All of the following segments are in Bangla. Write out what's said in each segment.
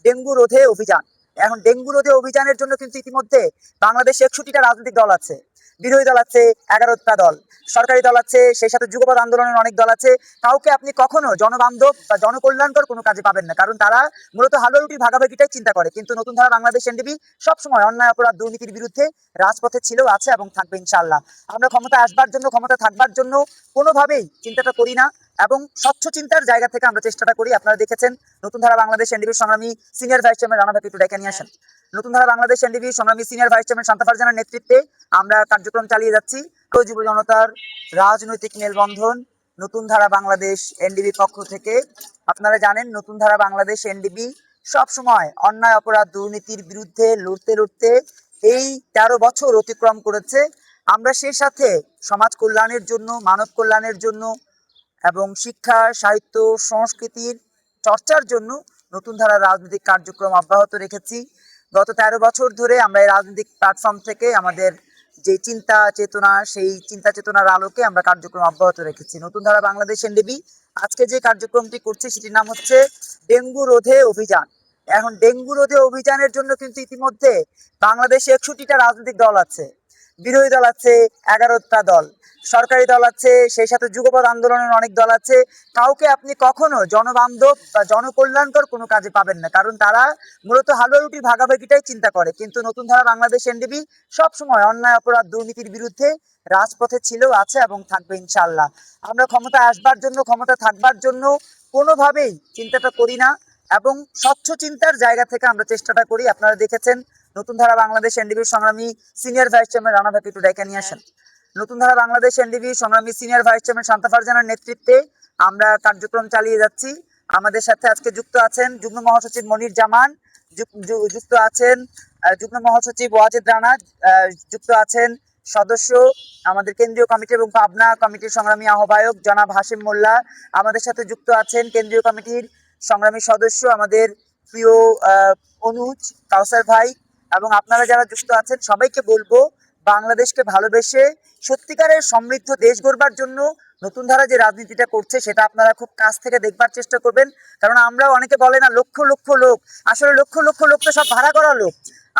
ডেঙ্গু রোধে অভিযান। এখন ডেঙ্গু রোধে অভিযানের জন্য কিন্তু ইতিমধ্যে বাংলাদেশে 61টা রাজনৈতিক দল আছে, বিরোধী দল আছে 11টা দল, সরকারি দল আছে, সেই সাথে যুগপৎ আন্দোলনের অনেক দল আছে। কাউকে আপনি কখনো জনবান্ধব বা জনকল্যাণকর কোনো কাজে পাবেন না, কারণ তারা মূলত হালুয়ারুটির ভাগাভাগিটাই চিন্তা করে। কিন্তু নতুন ধারা বাংলাদেশ এনডিপি সবসময় অন্যায় অপরাধ দুর্নীতির বিরুদ্ধে রাজপথে ছিল, আছে এবং থাকবে ইনশাআল্লাহ। আমরা ক্ষমতা আসবার জন্য, ক্ষমতা থাকবার জন্য কোনোভাবেই চিন্তাটা করি না এবং স্বচ্ছ চিন্তার জায়গা থেকে আমরা চেষ্টাটা করি। আপনারা দেখেছেন নতুন ধারা বাংলাদেশ এনডিপির সংগ্রামী সিনিয়র ভাইস চেয়ারম্যান রানা ভাইকে একটু ডেকে নিয়ে আসেন। নতুন ধারা বাংলাদেশ এনডিপি সংগ্রামী সিনিয়র ভাইস চেয়ারম্যান শান্তা ফারজানার নেতৃত্বে আমরা কার্যক্রম চালিয়ে যাচ্ছি। যুব জনতার রাজনৈতিক মেলবন্ধন নতুন ধারা বাংলাদেশ এনডিবি পক্ষ থেকে। আপনারা জানেন নতুন ধারা বাংলাদেশ এনডিবি সব সময় অন্যায় অপরাধ দুর্নীতির বিরুদ্ধে লড়তে লড়তে এই 13 বছর অতিক্রম করেছে। আমরা সেই সাথে সমাজ কল্যাণের জন্য, মানব কল্যাণের জন্য এবং শিক্ষা, সাহিত্য, সংস্কৃতির চর্চার জন্য নতুন ধারা রাজনৈতিক কার্যক্রম অব্যাহত রেখেছি। গত 13 বছর ধরে আমরা এই রাজনৈতিক প্ল্যাটফর্ম থেকে আমাদের যে চিন্তা চেতনা, সেই চিন্তা চেতনার আলোকে আমরা কার্যক্রম অব্যাহত রেখেছি। নতুন ধারা বাংলাদেশ এনডিবি আজকে যে কার্যক্রমটি করছে সেটির নাম হচ্ছে ডেঙ্গু রোধে অভিযান। এখন ডেঙ্গু রোধে অভিযানের জন্য কিন্তু ইতিমধ্যে বাংলাদেশে 61টা রাজনৈতিক দল আছে, বিরোধী দল আছে 11টা দল, সরকারি দল আছে, সেই সাথে যুগপৎ আন্দোলনের অনেক দল আছে। কাউকে আপনি কখনো জনবান্ধব বা জনকল্যাণকর কোনো কাজে পাবেন না, কারণ তারা মূলত হালুয়ারুটির ভাগাভাগিটাই চিন্তা করে। কিন্তু নতুন ধারা বাংলাদেশ এনডিপি সবসময় অন্যায় অপরাধ দুর্নীতির বিরুদ্ধে রাজপথে ছিল, আছে এবং থাকবে ইনশাআল্লাহ। আমরা ক্ষমতা আসবার জন্য, ক্ষমতা থাকবার জন্য কোনোভাবেই চিন্তাটা করি না এবং স্বচ্ছ চিন্তার জায়গা থেকে আমরা চেষ্টাটা করি। আপনারা দেখেছেন নতুন ধারা বাংলাদেশ এনডিপির সংগ্রামী সিনিয়র ভাইস চেয়ারম্যান রানা ভাইকে একটু ডেকে নিয়ে আসেন। নতুন ধারা বাংলাদেশ এনডিপি সংগ্রামী সিনিয়র ভাইস চেয়ারম্যান শান্তা ফারজানার নেতৃত্বে আমরা কার্যক্রম চালিয়ে যাচ্ছি। আমাদের সাথে আজকে যুক্ত আছেন যুগ্ম মহাসচিব মনির জামান, যুক্ত আছেন যুগ্ম মহাসচিব ওয়াজেদ রানা, যুক্ত আছেন সদস্য আমাদের কেন্দ্রীয় কমিটি এবং পাবনা কমিটির সংগ্রামী আহ্বায়ক জনাব হাশিম মোল্লা। আমাদের সাথে যুক্ত আছেন কেন্দ্রীয় কমিটির সংগ্রামী সদস্য আমাদের প্রিয় অনুজ কাউসার ভাই। এবং আপনারা যারা যুক্ত আছেন সবাইকে বলবো, বাংলাদেশকে ভালোবেসে সত্যিকারের সমৃদ্ধ দেশ গড়বার জন্য নতুন ধারা যে রাজনীতিটা করছে সেটা আপনারা খুব কাছ থেকে দেখবার চেষ্টা করবেন। কারণ আমরা অনেকে বলে না লক্ষ লক্ষ লোক, আসলে লক্ষ লক্ষ লোক তো সব ভাড়া করা লোক।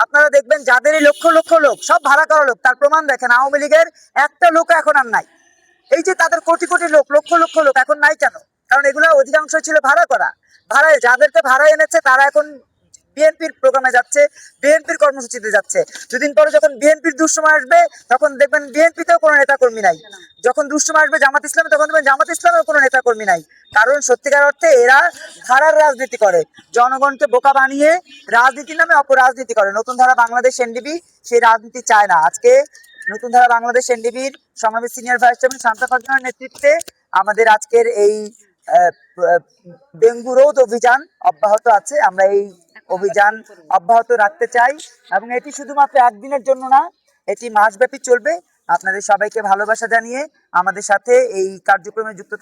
আপনারা দেখবেন যাদের এই লক্ষ লক্ষ লোক সব ভাড়া করা লোক, তার প্রমাণ দেখেন আওয়ামী লীগের একটা লোক এখন আর নাই। এই যে তাদের কোটি কোটি লোক, লক্ষ লক্ষ লোক এখন নাই কেন? কারণ এগুলো অধিকাংশ ছিল ভাড়া করা। ভাড়ায় যাদেরকে ভাড়া এনেছে তারা এখন বিএনপির প্রোগ্রামে যাচ্ছে, বিএনপির কর্মসূচিতে যাচ্ছে। দুদিন পরে যখন বিএনপির দুঃসময় আসবে তখন দেখবেন বিএনপিতেও কোনো নেতাকর্মী নাই। যখন দুঃসময় আসবে জামাত ইসলামে তখন দেখবেন জামাত ইসলামেও কোনো নেতাকর্মী নাই। কারণ সত্যিকার অর্থে এরা ধারার রাজনীতি করে, জনগণকে বোকা বানিয়ে রাজনীতির নামে অপরাজনীতি করে। নতুন ধারা বাংলাদেশ এনডিপি সেই রাজনীতি চায় না। আজকে নতুন ধারা বাংলাদেশ এনডিপির সংগ্রামী সিনিয়র ভাইস চেয়ারম্যান শান্তা ফারজানার নেতৃত্বে আমাদের আজকের এই ডেঙ্গু রোধ অভিযান অব্যাহত আছে। আমরা এই অভিযান অব্যাহত রাখতে চাই এবং এটি শুধুমাত্র একদিনের জন্য না, এটি মাসব্যাপী চলবে। আপনাদের সবাইকে ভালোবাসা জানিয়ে আমাদের সাথে এই কার্যক্রমে যুক্ত